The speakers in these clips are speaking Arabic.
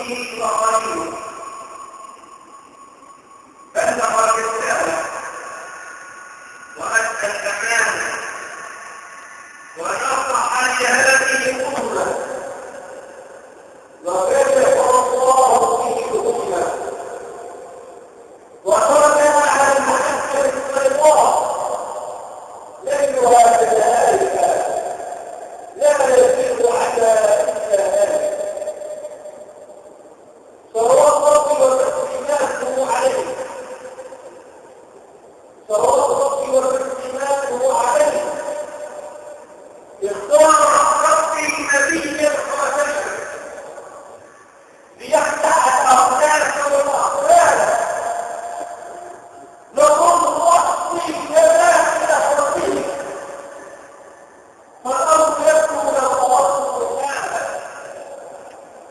به وقريبه بلغ الرسالة وأدى الأمانة ونصح لهذه الأمة وكشف الله به الأمة وخرج على المحجة البيضاء ليلها كنهارها لا يزيد على إلا ذلك صلوات ربي وتسليماته عليه صلوات ربي وتسليماته عليه اختار ربي نبيا خاتما ليفتح الأقداس والأقوال نقول وحدي جلال ربي فالأرض يكون الأرض سبحانه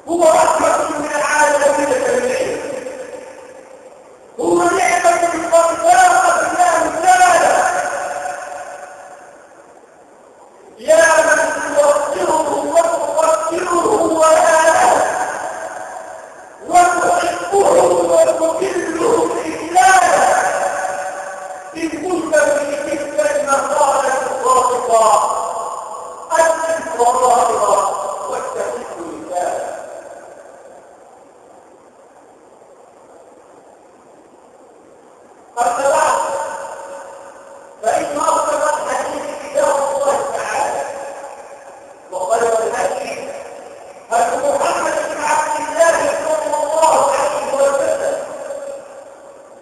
هو رحمة من العالمين جميعا هو نعمة قد فاقت الله تعالى يا من توقره وتقدره وآله وتحبه وتكله إجلاله إن كنت في تلك المقالة الصادقة أنت والله والتوحيد لله قد بعد فإن أصدق الحديث كتاب الله تعالى وخير الهدي هدي محمد بن عبد الله صلى الله عليه وسلم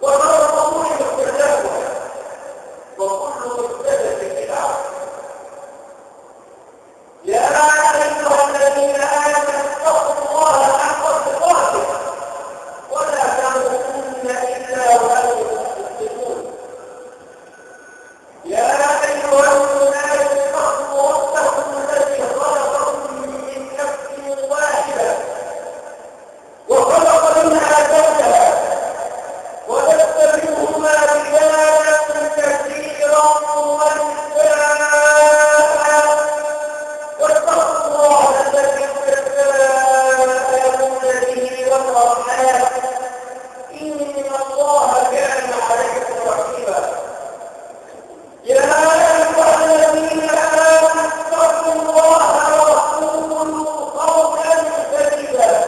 وشر الأمور محدثاتها وكل محدثة بدعة يا أيها الذين آمنوا اتقوا الله حق تقاته ولا تموتن إلا وأنتم مسلمون يا أيها الناس اتقوا ربكم الذي خلقكم من نفس واحدة وخلق منها زوجها وبث منهما رجالا كثيرا ونساء واتقوا الله الذي تساءلون به والأرحام إن الله كان عليكم رقيبا يا أيها الذين آمنوا اتقوا الله وقولوا قولا سديدا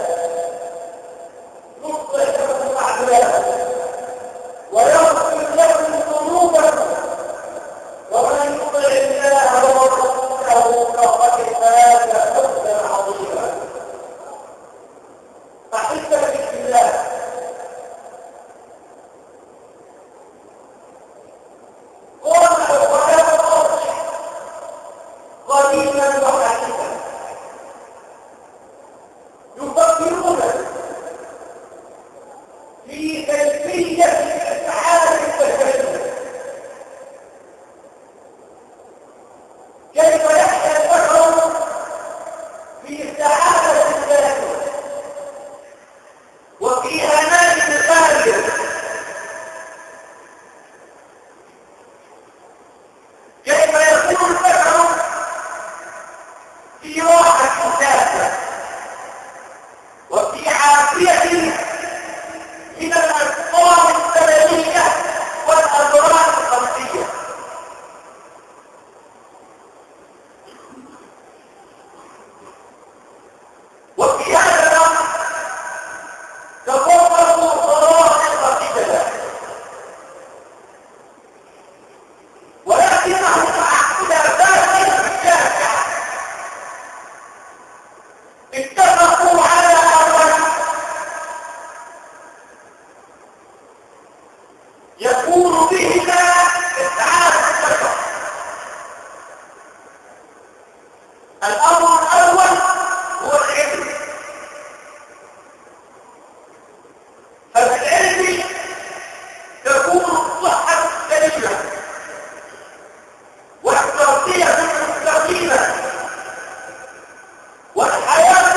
يصلح لكم أعمالكم ويغفر لكم ذنوبكم ومن يطع الله ورسوله فقد فاز فوزا عظيما أحبتي في الله قديما وحديثا يفكرون في كيفية السعادة البشرية كيف يحيا البشر في سعادة ذاتية وفي أمان خالية كيف يكون البشر في راحة ذاته وفي عافية من الأسقام السلبية والأضرار الخلقية وفي هذا الأمر تفضل صراحة جدا ولكنه مع خلافات شاسعة اتفقوا على أمر يكون بهما إسعاد البشر الأمر الأول هو العلم فبالعلم تكون الصحة السليمة والتغذية المستقيمة والحياة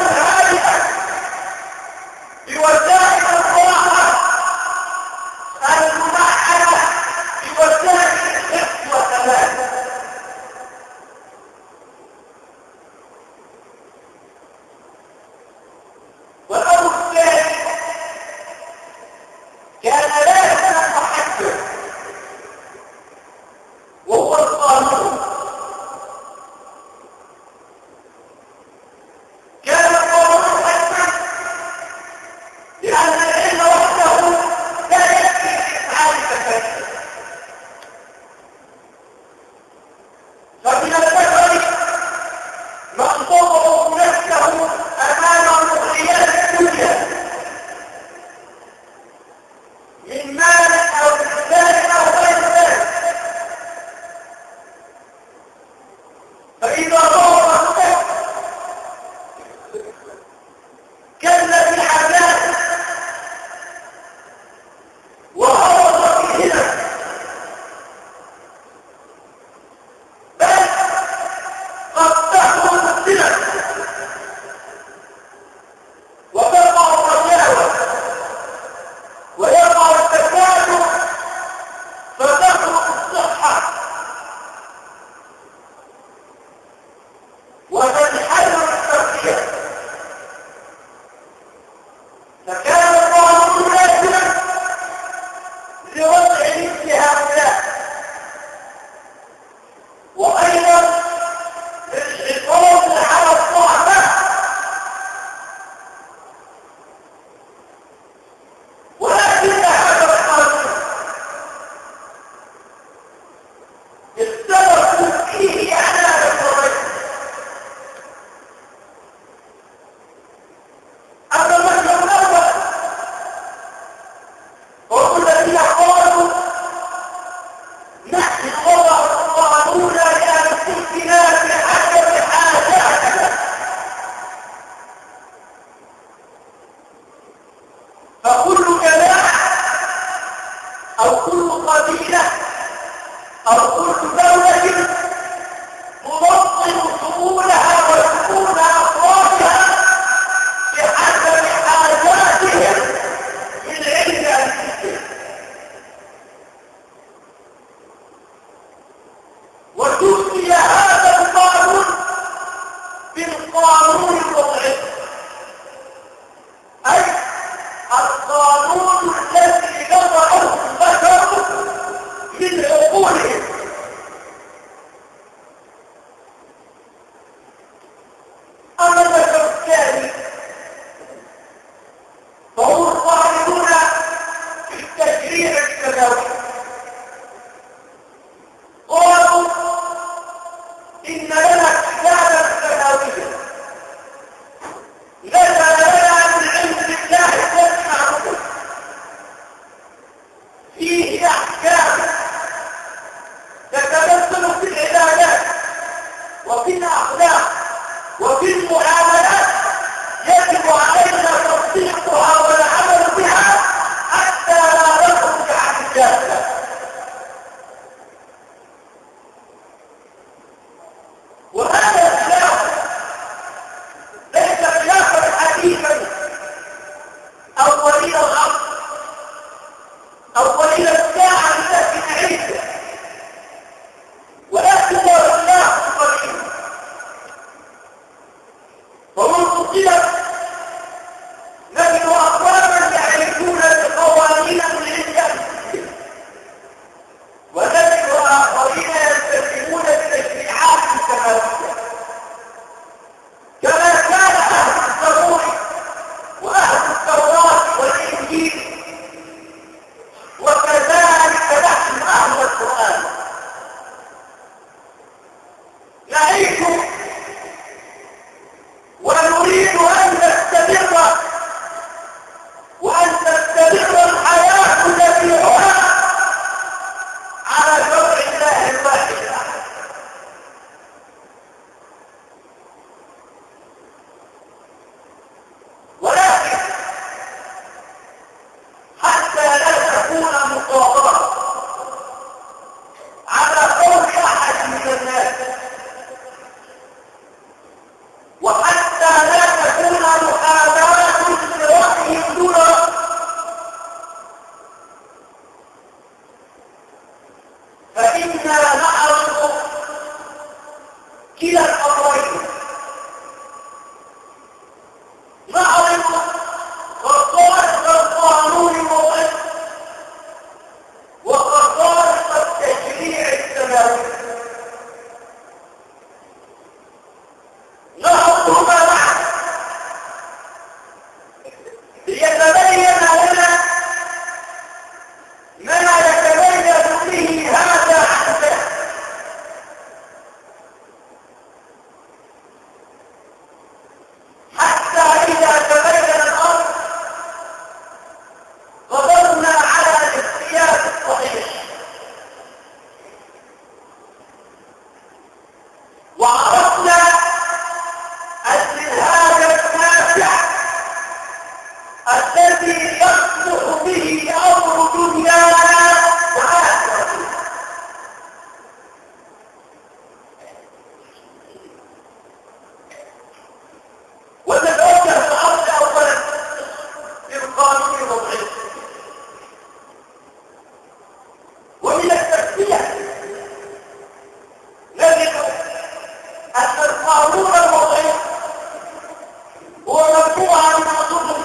هو مجموعة من النظم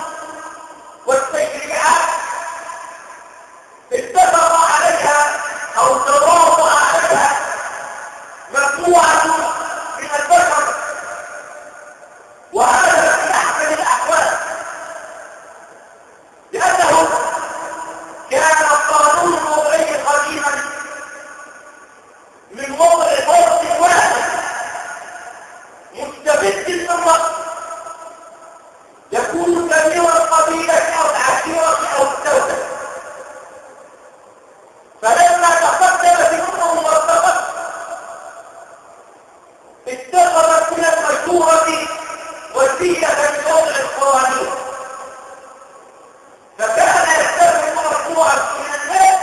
والتشريعات اتفق عليها أو تواطأ عليها مجموعة من البشر، وهذا في أحسن الأحوال، لأنه كان القانون الوضعي قديما من وضع فرد واحد مستبد للرأس يكون كبير القبيلة أو العشيرة أو الدولة، فلما تقدمت الأمم وارتقت اتخذت من المشورة وسيلة لوضع القوانين، فكان يتفق مجموعة من الناس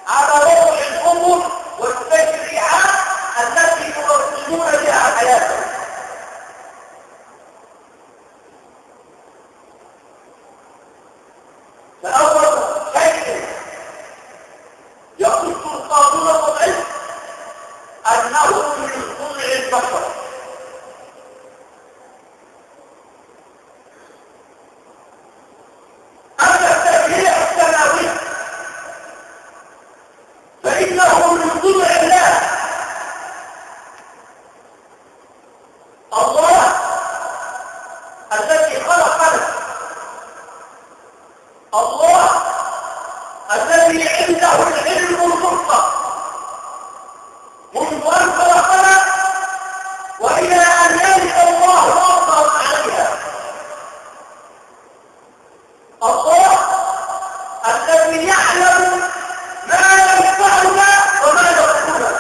على وضع الأمور والتشريعات التي ينظمون بها حياتهم. فأول شيء يخص القانون الوضعي أنه من صنع البشر، أما التشريع السماوي فإنه من صنع الله. الله الذي خلقنا، الله الذي عنده العلم المطلق منذ أن خلقنا وإلى أن يرث الله الأرض عليها، الله الذي يعلم ما ينفعنا وما يضرنا،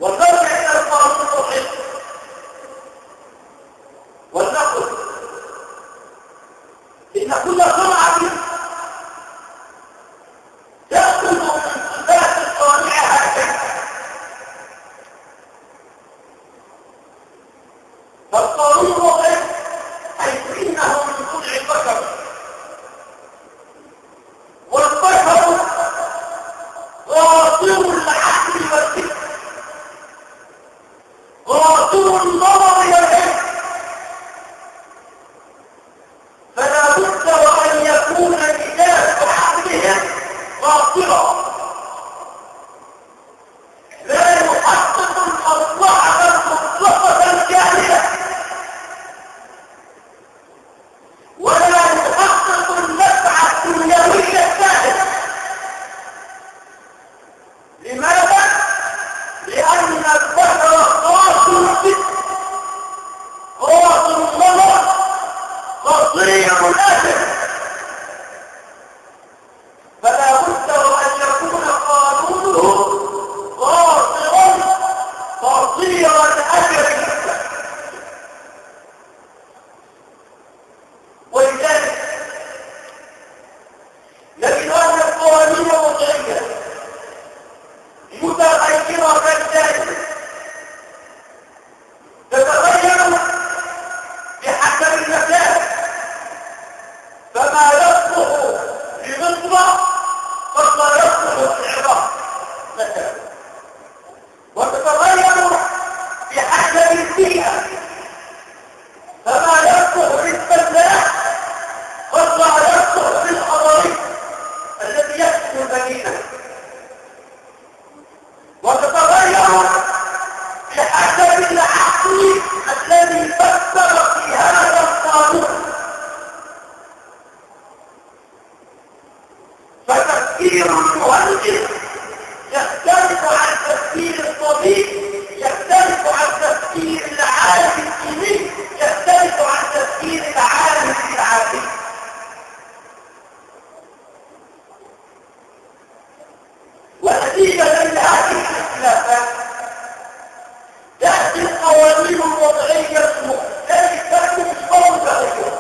والفرق بين القانون الوضعي ولنقل إن كل صنعة تأخذ من صفات صانعها شيئا، فالقانون الوضعي حيث إنه من صنع البشر، والبشر غاصر العقل والفكر، غاصر النظر والعلم، فلا بد وأن يكون ميزان عقلهم غاصرا لا يحقق المصلحة المطلقة الكاملة ولا يحقق النفع الدنيوي السائل. لماذا؟ لأن البشر غاصر الفكر، غاصر النظر، قصير الأجل، فلا بد وأن يكون قانونه غاصرا قصير الأجل. ولذلك نجد أن القوانين الوضعية متغيرة دائما، تتغير بحسب المكان، فما يصلح لمصر قد لا يصلح للعراق مثلا، وتتغير بحسب البيئة، فما يصلح للفلاح قد لا يصلح للحضري الذي يسكن المدينة، وتتغير بحسب العقل الذي فكر في هذا القانون. فتفكير المهندس يختلف عن تفكير الطبيب، يختلف عن تفكير العالم الديني، يختلف عن تفكير العالم العادي. ونتيجة لهذه الاختلافات تأتي القوانين الوضعية مختلفة موضعية.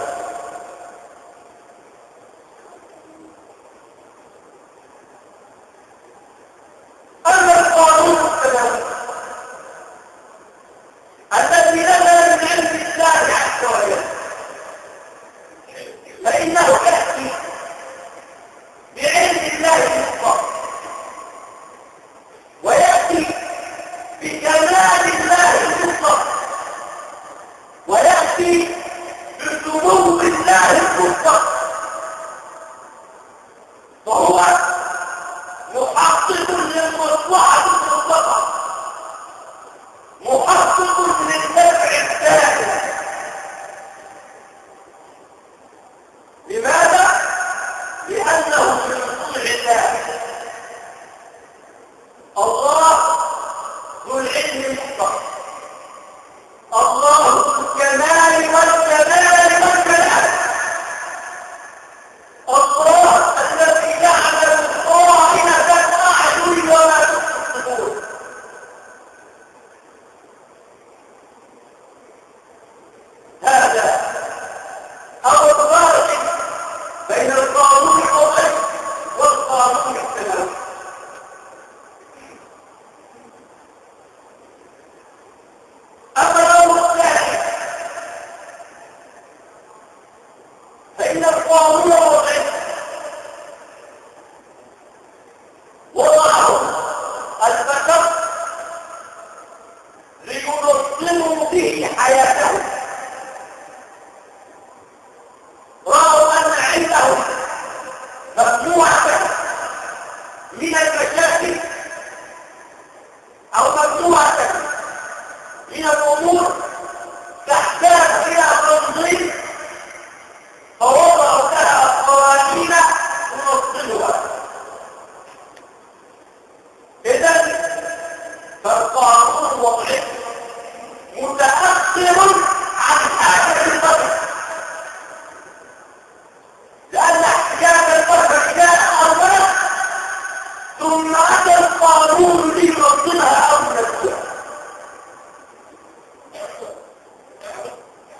أما القانون السماوي العلم المحترم. الله الكمال والجمال والكلام، الله الذي يعلم خائنة الأعين وما تخفي الصدور. هذا هو الفارق بين القانون الوضعي والقانون السماوي. أما الأمر الثاني فإن القانون الوضعي وضعه البشر لينظموا به حياتهم، رأوا أن عندهم مجموعة من المشاكل أو مجموعة من الأمور تحتاج إلى تنظيم، فوضعوا لها قوانين تنظمها. إذن فالقانون الوضعي متأخر عن حاجة البشر، لأن احتياج البشر كان أولا ثم أتى القانون لينظمها أو ينظمها.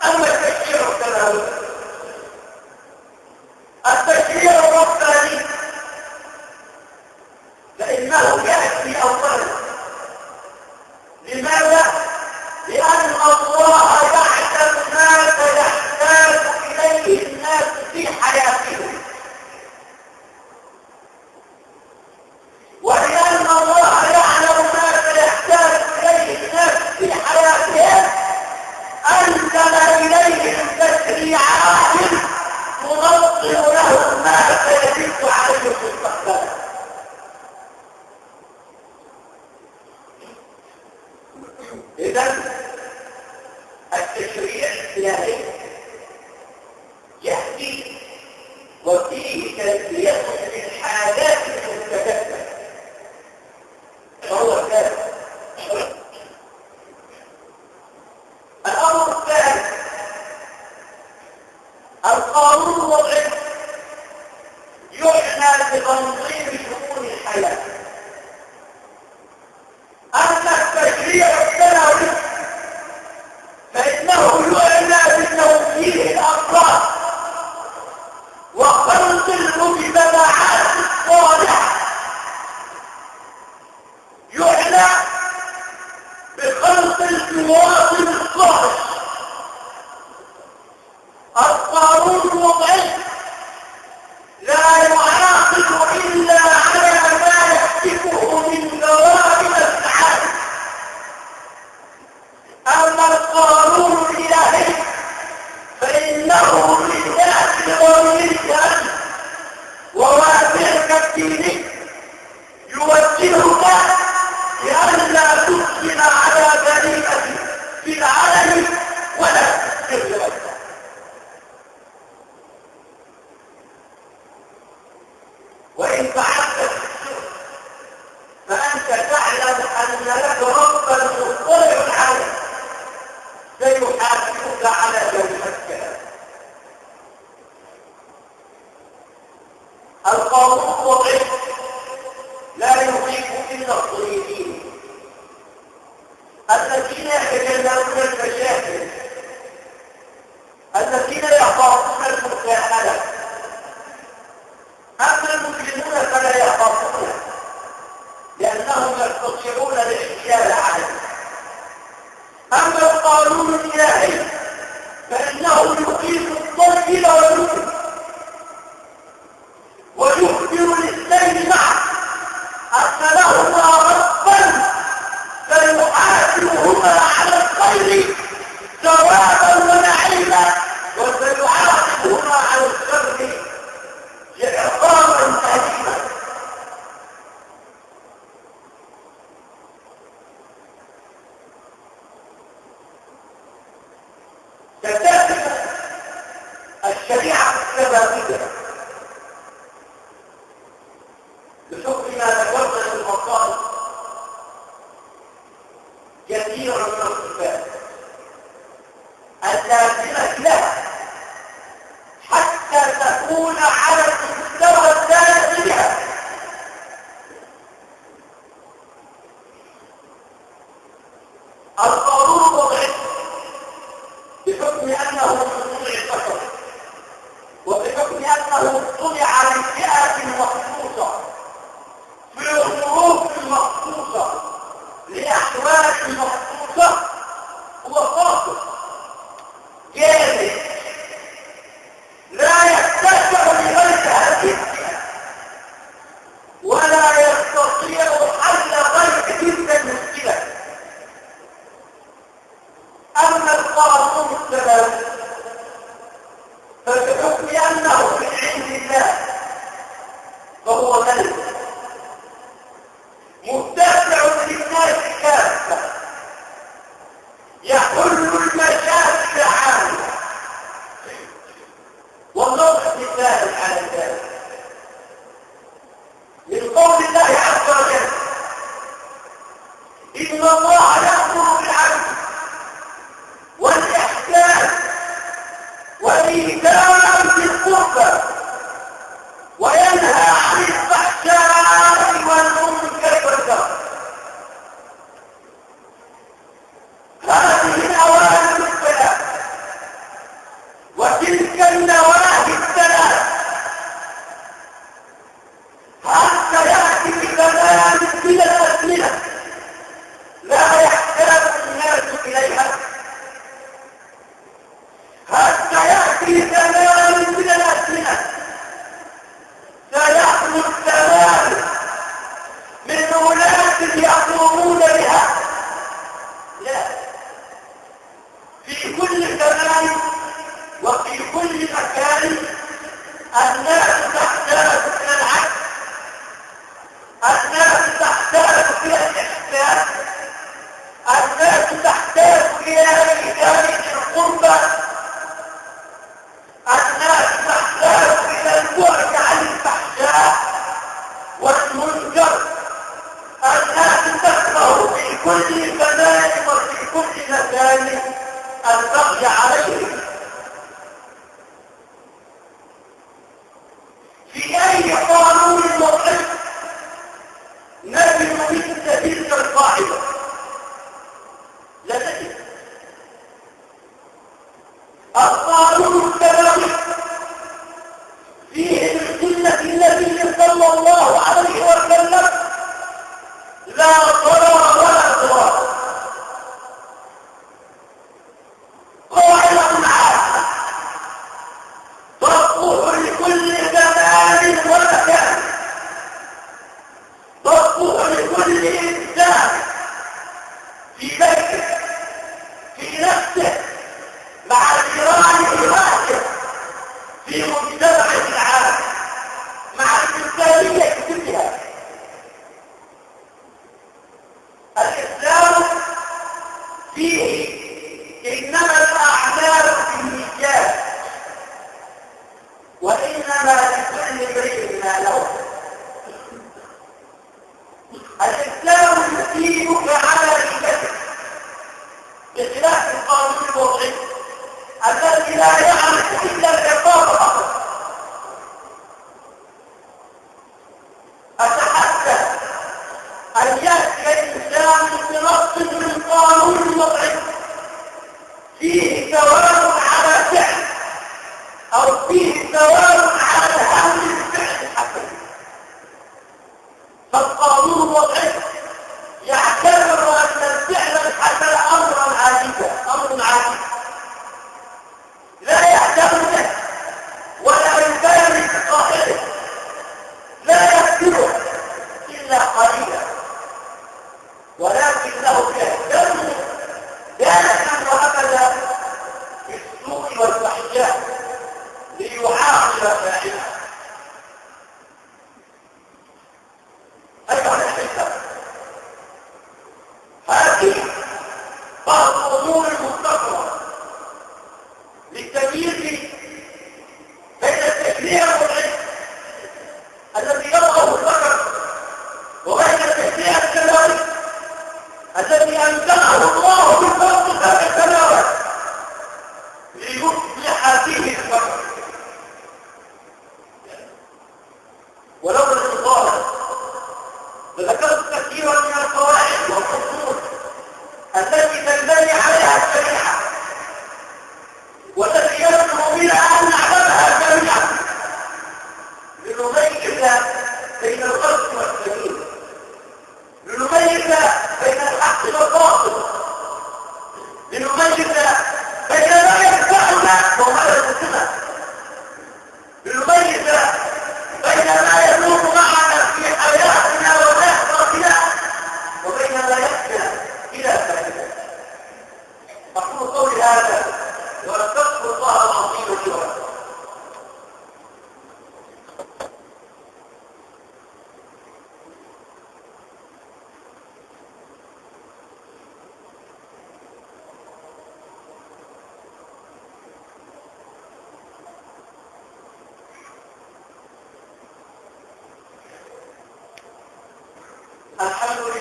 أما التشريع السماوي، التشريع الرباني، فإنه يأتي أولا. لماذا؟ لأن الله يعلم ما سيحتاج إليه الناس في حياتهم، ولأن الله يعلم ما سيحتاج إليه الناس في حياتهم أنزل إليهم تشريعات تنظم لهم ما سيجب عليهم في المستقبل. إذن التشريع الإسلامي يأتي وفيه تلبية للحاجات المستجدة، فهو ذلك. الأمر الثاني القانون الوضعي يعنى بتنظيم شؤون الحياة. أما التشريع السماوي فإنه يعنى بتوجيه الأفراد وخلق المجتمعات الصالحة، يعنى بخلق المواطن الصالح. القانون الوضعي لا يعاقب إلا على ما يحتفه من جوانب السعادة. أما القانون الإلهي فإنه للناس وملكا وواسعك الديني يوجهك لئلا تسلم على بريئة في العلن ولا في السر. وإن فعلت السر فأنت تعلم أن لك ربا مطلع عليك سيحاسبك على جريمتك. القانون الوضعي لا يضيف إلا الطيبين الذين يتجنبون المشاكل، الذين يخافون المساءلة. أما المسلمون فلا يخافون لأنهم يستطيعون الاحتيال عليه. أما القانون الإلهي فإنه يقيم الطيب والمسلم ويخبر الاثنين معه أن لهما ربا سيحاسبهما على الخير ثوابا ونعيما وسيعاقبهما على الشر عقابا أليما. تتفق الشريعة السماوية بحكم ما ذكرنا في المصائب كثيرا من الصفات اللازمة لها حتى تكون على المستوى الثالث بها. القانون الوضعي بحكم أنه من صنع البشر وبحكم أنه صنع لفئة مخصوصة في ظروف مخصوصة لأحوال مخصوصة هو قاصر جامد لا يتسع لغير هذه ولا يستطيع حل غير تلك المشكلة. أما القانون السماوي فبحكم أنه من عند الله فهو ملك متسع للناس كافة يحل المشاكل عنه. والله مثال على ذلك من قول الله عز وجل إن الله يأمر بالعدل والإحسان وإيتاء ذي القربى وينهى عن الفحشاء والمنكر والبغي. هذه الأوامر الثلاث وتلك النواهي الثلاث حتى يأتي بزمان من الأزمنة لا يحتاج الناس إليها، حتى يأتي زمان من الأزمنة سيحدث زمان من ولاة يقومون بها. لا، في كل زمان وفي كل مكان الناس تحتاج إلى العدل، الناس تحتاج إلى الإحسان، الناس تحتاج إلى إيتاء القربى، الناس تحتاج إلى البعد عن الفحشاء والمنكر. الناس تكره في كل زمان وفي كل مكان البغي عليهم. في أي قانون وضعي نجد مثل تلك القاعدة؟ لا نجد. القانون السماوي فيه من سنة النبي صلى الله عليه وسلم لا ضرر ولا ضرار. قاعدة عامة تصلح لكل زمان ومكان، تصلح لكل إنسان في بيته في نفسه مع جيرانه واحد في مجتمع العالم مع الإنسانية كلها. الإسلام فيه إنما الأعمال بالنيات وإنما لكل امرئ ما له. الإسلام يثيبك على نيتك بخلاف القانون الوضعي الذي لا يعرف إلا العقاب فقط. أتحدث أن يأتي الإنسان بنص من قانون وضعي فيه ثواب على فعل أو فيه ثواب على هذا الفعل الحسن، فالقانون الوضعي يعتبر أن الفعل الحسن أمرا عاديا لا يعتبر به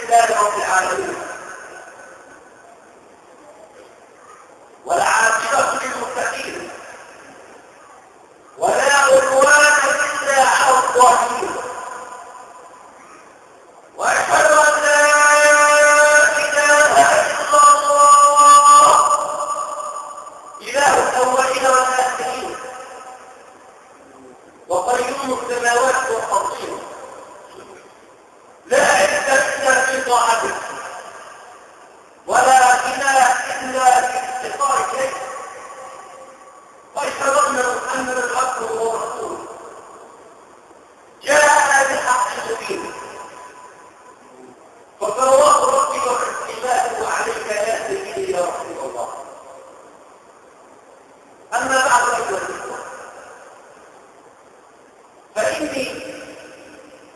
لله رب العالمين والعاقبة للمتقين ولا عدوان إلا على الظالمين وأشهد أن لا إله إلا الله إله الأولين والآخرين وقيوم السماوات والأرضين لا عزة إلا في طاعته ولا غنى إلا في افتقار شيء وأشهد أن محمدا عبده ورسوله جاءنا بالحق المبين فصلوات ربي وتسليماته عليك يا سيدي يا رسول الله أما بعد أيها الإخوة فإني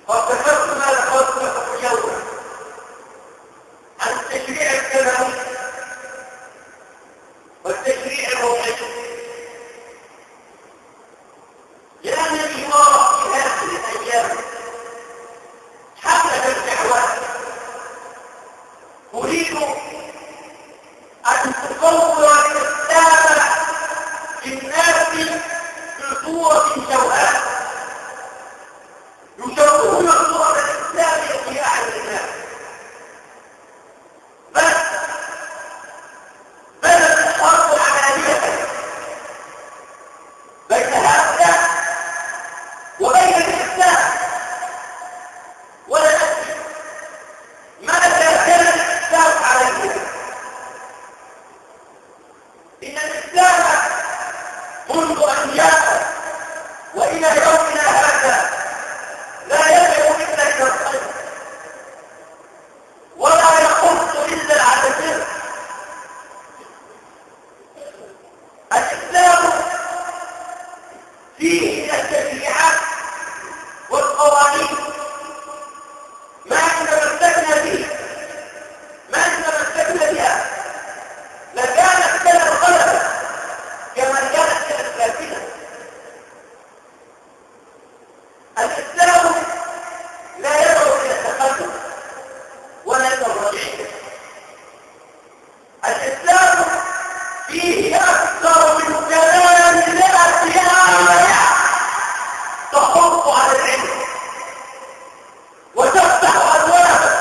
قد ذكرت ما ذكرت لكم اليوم عن التشريع الكلامي والتشريع الروحي لأن الإمارة في هذه الأيام حملة الدعوات أريد أن تصور الإسلام للناس بصورة جوهرة يشوهون صورة الإسلام في أعين الناس بدأت الحرب عملية بين هؤلاء وبين الإسلام ولا أدري ماذا كان الإسلام عليه إن الإسلام منذ أن جاء وإلى يومنا هذا لا يدعو إلا إلى الخير ولا يخص إلا العدسين الإسلام فيه من التشريعات والقوانين ما إن تمسكنا به ما إن تمسكنا بها لكانت لنا الغلبة كما كانت لنا الساكنة الإسلام لا يدعو إلى التقدم ولا إلى الرجعية الإسلام فيه أكثر من كلام آية تحط على العلم وتفتح أبوابه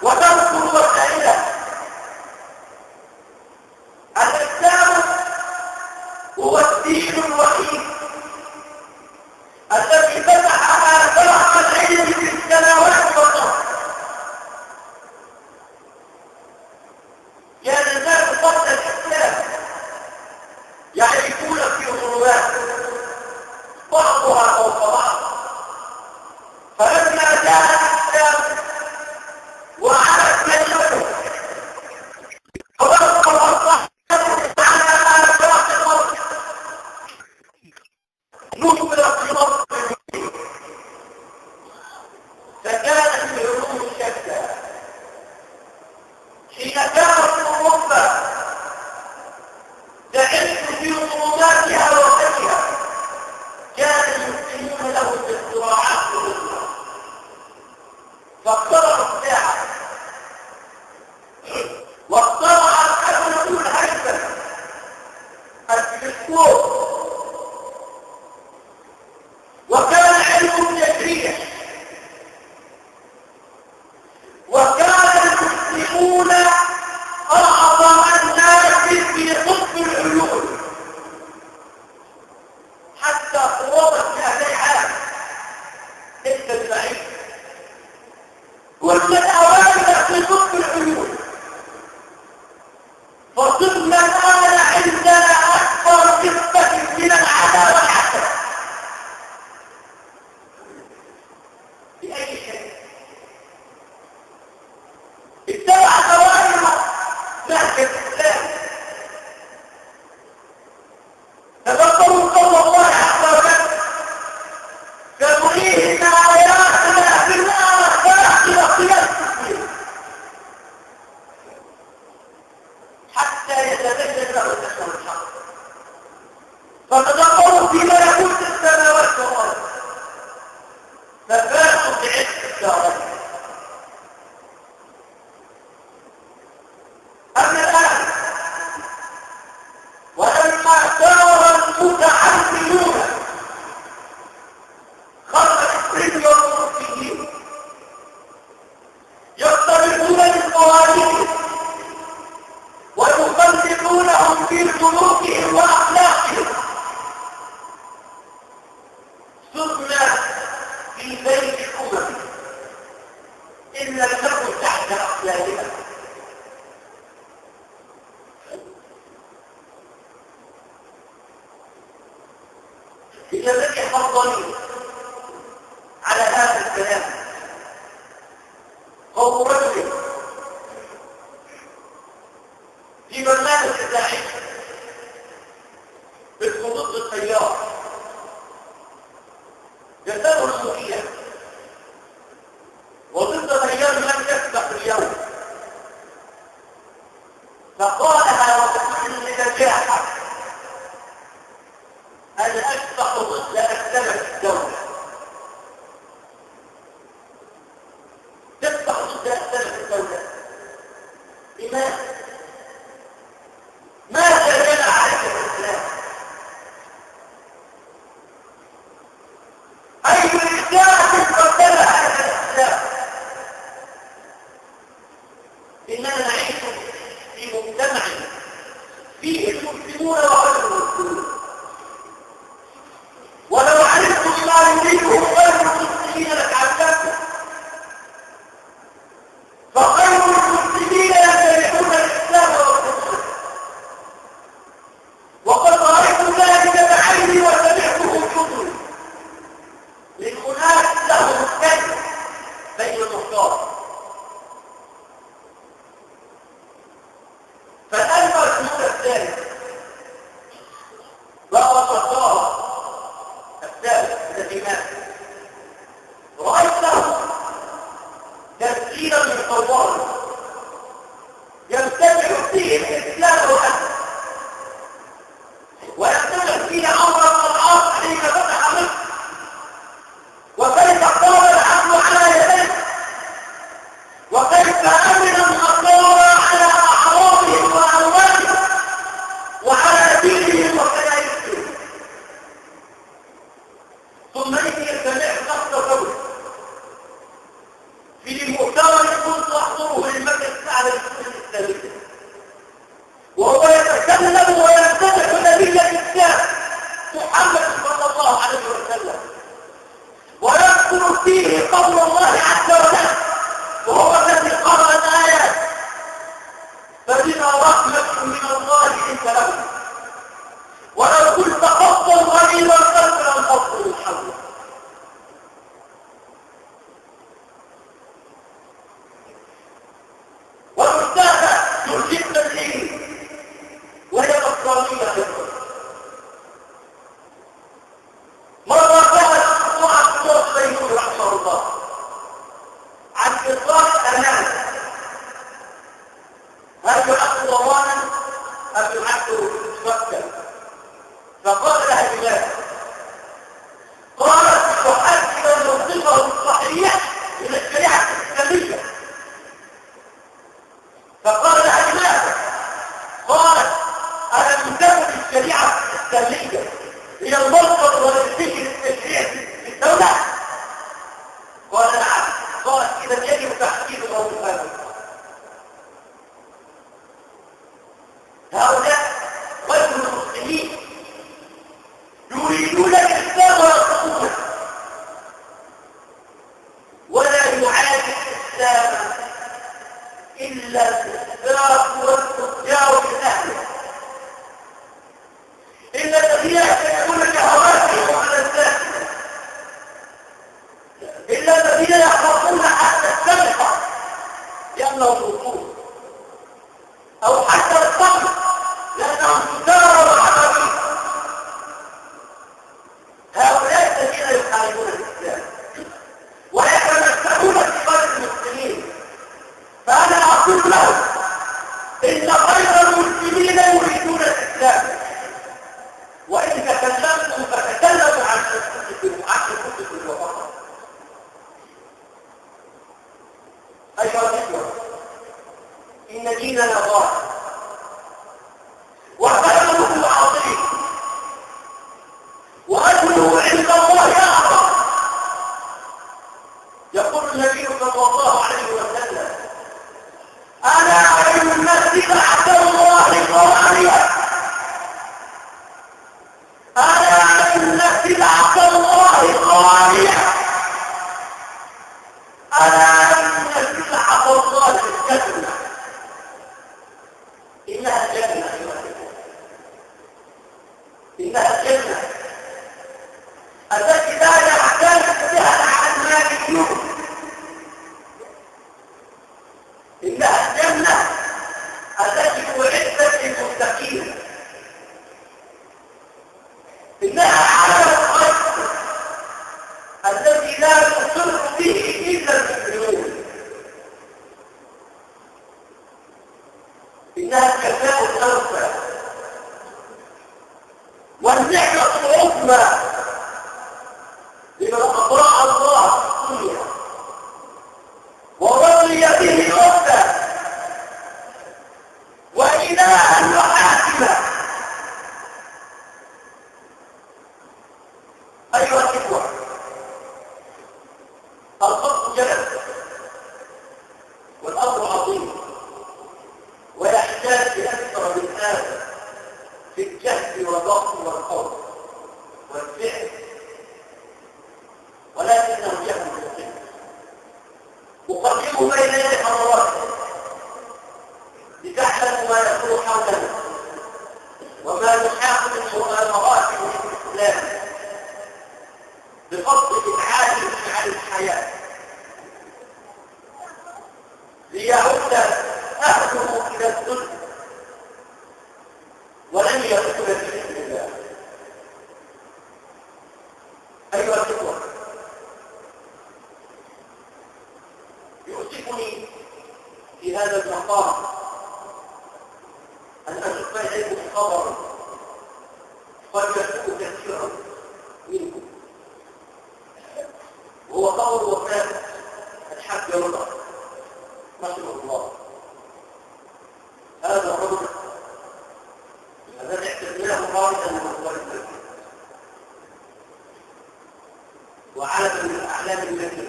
وتنصر وسائله الإسلام هو الدين الوحيد الذي فتح آفاق العلم في السماوات والأرض كان الناس قبل الإسلام يعرفون في ظلمات بعضها فوق بعض فلما جاء الإسلام وعرف كلمته وبقى الأرض على آفاق الأرض نقبل في مصر فكانت العلوم شتى حين كانت أوروبا تعيش في ظلماتها ووحدها كان المسلمون لهم بالزراعات والزراعات فاخترعوا الساعة واخترع الحسن الهيثم التلسكوب وكان علم التشريع وكان المسلمون أعظم الناس في قطب العلوم حتى قوة أهل العالم ليس البعيد ومن الأوائل في قطب العلوم فصرنا الآن عندنا أكبر نسبة من العداوة والحسد بأي شيء اتبع ثواني نهج الإسلام تذكروا قول الله عز وجل سنريهم آياتنا في الآفاق وقياس الدين حتى يتبين له النحو الحق فتذكروا في ملكوت السماوات والأرض ففاتوا بعلم الدارين هي التي حفظني على هذا الكلام قول رجل في برنامج إذاعي اسمه ضد التيار، جزاؤه المخيف وضد تيار لم يسبق اليوم، فقالها وتكون لنجاحه أنا أشبح ضد أسلمة الدولة، تشبح ضد أسلمة الدولة. لماذا؟ ماذا جنى عليك الإسلام؟ أي رجالة قدمها على الإسلام؟ إننا نعيش في مجتمع فيه المسلمون وغير المسلمين، ولو علمتم ما يريده غير المسلمين لتعلمتم، فغير المسلمين يتبعون الإسلام والرسول، وقد رأيت ذلك بعيني وسمعته بأذني من أناس لهم الكذب بين المختار. فالأنفر الأمور الثالث وهو الصدارة الثالث الذي مات، رأيت له تسجيلا من طوال يمتنع فيه الإسلام والأسل، ويمتنع فيه عمر بن العاص حين فتح مصر وكيف قام العدل على يديه، وكيف أمن النصارى على أعراضهم وأموالهم وعلى دينهم وكنائسهم. ثم إني سمعت نص قول في المؤتمر كنت أحضره للمجلس الأعلى للشؤون الإسلامية، وهو يتكلم ويمتدح نبي الإسلام محمد صلى الله عليه وسلم، ويذكر فيه قول الله عز وجل وهو الذي قرأ الآيات فبما رحمة من الله لنت لهم ولو كنت فظا غليظ القلب لانفضوا من حولك. والأستاذة ترجمنا الدين وهي نصرانية مرة قالت مجموعة صوت بينون رحمه الله عن إطلاق أمانة، هل يعد ضمانا أم يعد مكة؟ فقال لها لماذا؟ قالت تحدد الوظيفة الصحية من الشريعة الإسلامية. فقال لها لماذا؟ قالت ألم تكن الشريعة الإسلامية هي المصدر والانتشار التشريعي في الدولة؟ قال نعم. قالت إذا يجب تحديد الوظيفة. هؤلاء غير المسلمين يريدون الإسلام ويرفضونه، ولا يعاد الإسلام إلا الإسراف والتجار بالأهل، إلا الذين يتبعون شهواتهم على الذات، إلا الذين يخافون حتى السرقة لأنه وصول، أو حتى الصبر لأنهم تجارة وعملية. هؤلاء الذين يحاربون الإسلام ويتمسكون بقدر المسلمين، فأنا أقول لهم إن خير المسلمين يريدون الإسلام، وإن تكلمتم فتكلموا عن أنفسكم وفقط. أيها الإخوة، إن ديننا ظاهر وخيره عظيم وأجله عند الله أعظم. يقول النبي صلى الله عليه وسلم أنا إن اتبعت الله قوانيه، أنا إن اتبعت الله قوانيه، أنا إن اتبعت الله الجنة. إنها الجنة، إنها الجنة. إنها الكفاءة الأوفى والنعمة العظمى لمن أطاع الله في الدنيا ورضي به ربه وإلها وحاكما. أيها الإخوة، الخلق جلد والأمر عظيم ويحتاج لأكثر من هذا في الجهد والضغط والقول والفعل، ولكنه جهد بالفعل أقدمه بين يدي حضراتكم لتعلموا ما يكون حولنا وما نحاول من مؤامرات الإسلام بفضل إبعاده عن الحياة ليعود أهله إلى الذل ولن يدخل بإذن الله. أيها الإخوة، يؤسفني في هذا المقام أن أشوف إليكم خبرا قد يسوء كثيرا منكم، وهو قول وفاة الحاج رضا رحمه الله. هذا الرجل الذي اعتبرناه خالدا من أخبار المسجد وعلما من أعلام المسجد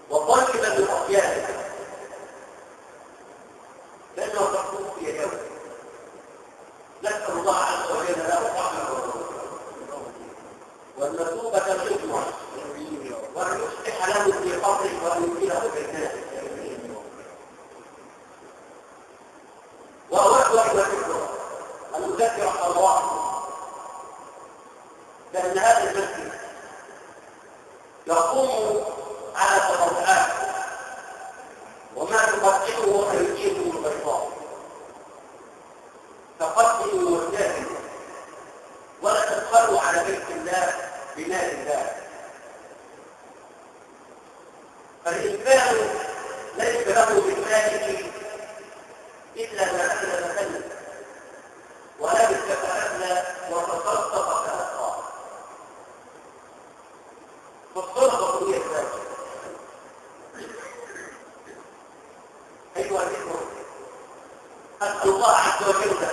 وطالبا من أطيافه، لأنه تقوم في يوم. نسأل الله عز وجل له الرحمة والمثوبة الحكمة وأن يصلح له في قبره وأن يدخله جنته. وأود أن أذكر الله بأن هذا المسجد يقوم على تطوعات وما تقدمه ويجيبه من البيضاء، فقدموا وجاهدوا ولا تبخلوا على بيت الله بمال الله. فالإنسان ليس له بماله إلا ما أكل مثلا ولبس فأبلى وتصدق فأبقى، فالصدقة هي الواجب. أيها الإخوة، أسأل الله عز وجل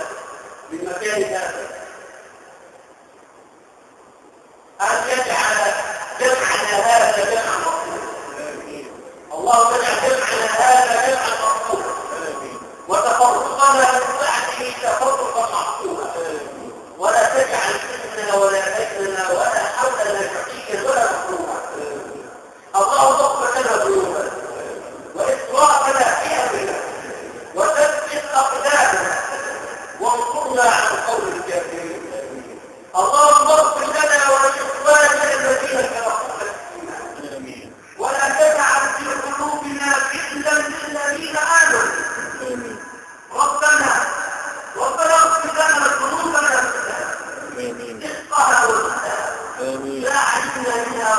من مكان هذا أن يجعل جمعنا هذا جمعا مقبولا. اللهم اجعل جمعنا هذا جمعا مقبولا وتفرقنا من بعده تفرقا معصوما، ولا تجعل فتننا ولا بيننا ولا حولنا شقيا ولا مكروها. اللهم اغفر لنا ذنوبنا وإسرافنا في أمرنا وثبت أقدامنا وانصرنا عن قول الكافرين. اللهم اغفر لنا ولإخواننا الذين سبقونا بالإيمان ولا تجعل في قلوبنا غلا للذين آمنوا. ربنا اغفر لنا ذنوبنا إسقاها والإسلام لا علمنا منها